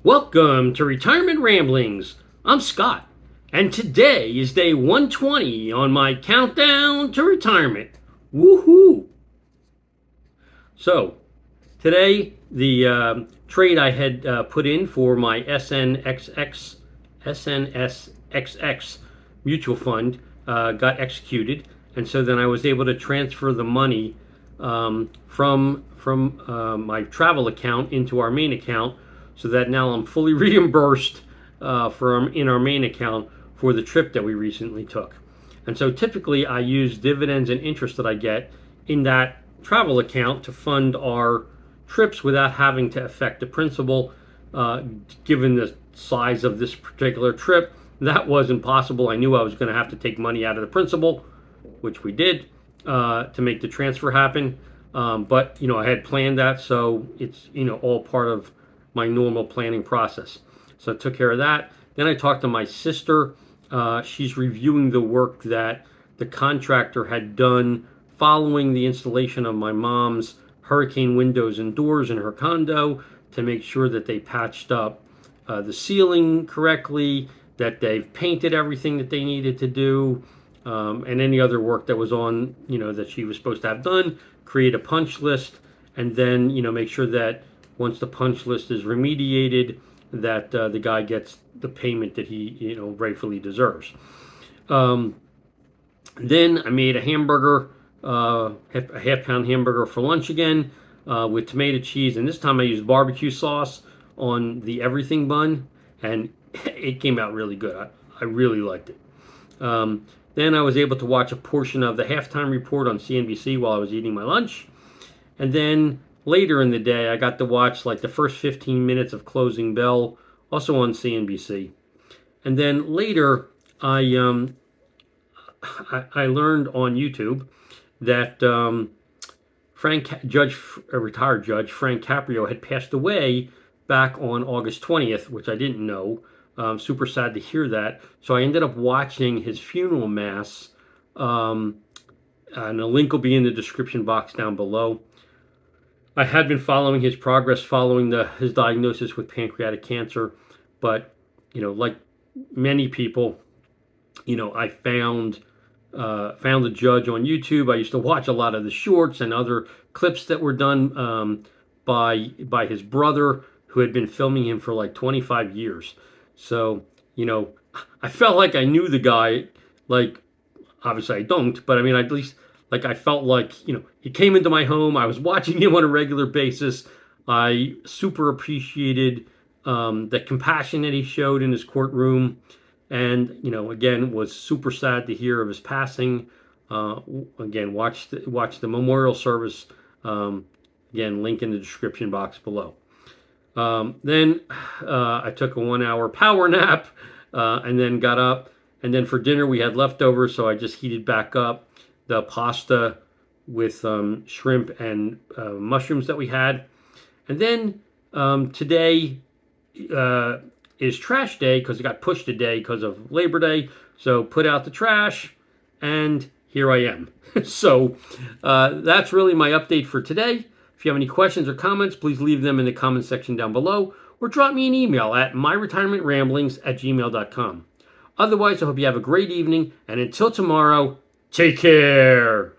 Welcome to Retirement Ramblings. I'm Scott, and today is day 120 on my countdown to retirement. Woohoo! So, today the trade I had put in for my SNSXX mutual fund got executed, and so then I was able to transfer the money from my travel account into our main account, so that now I'm fully reimbursed in our main account for the trip that we recently took. And so typically I use dividends and interest that I get in that travel account to fund our trips without having to affect the principal. Given the size of this particular trip, that wasn't possible. I knew I was going to have to take money out of the principal, which we did, to make the transfer happen. But I had planned that, so it's all part of my normal planning process. So I took care of that. Then I talked to my sister. She's reviewing the work that the contractor had done following the installation of my mom's hurricane windows and doors in her condo, to make sure that they patched up the ceiling correctly, that they've painted everything that they needed to do, and any other work that was on, that she was supposed to have done, create a punch list, and then, make sure that once the punch list is remediated, that the guy gets the payment that he, rightfully deserves. Then I made a hamburger, a half-pound hamburger for lunch again, with tomato cheese, and this time I used barbecue sauce on the everything bun, and it came out really good. I really liked it. Then I was able to watch a portion of the halftime report on CNBC while I was eating my lunch, and then later in the day, I got to watch like the first 15 minutes of Closing Bell, also on CNBC. And then later, I learned on YouTube that retired judge Frank Caprio had passed away back on August 20th, which I didn't know. Super sad to hear that. So I ended up watching his funeral mass, and a link will be in the description box down below. I had been following his progress following his diagnosis with pancreatic cancer, but like many people, I found the judge on YouTube. I used to watch a lot of the shorts and other clips that were done by his brother, who had been filming him for like 25 years. So I felt like I knew the guy. Like, obviously I don't, but I mean, at least, like, I felt like, he came into my home. I was watching him on a regular basis. I super appreciated the compassion that he showed in his courtroom. And, again, was super sad to hear of his passing. Again, watch the memorial service. Again, link in the description box below. Then I took a 1-hour power nap, and then got up. And then for dinner, we had leftovers, so I just heated back up the pasta with shrimp and mushrooms that we had. And then today is trash day, because it got pushed today because of Labor Day. So put out the trash, and here I am. So that's really my update for today. If you have any questions or comments, please leave them in the comment section down below, or drop me an email at myretirementramblings@gmail.com. Otherwise, I hope you have a great evening, and until tomorrow, take care.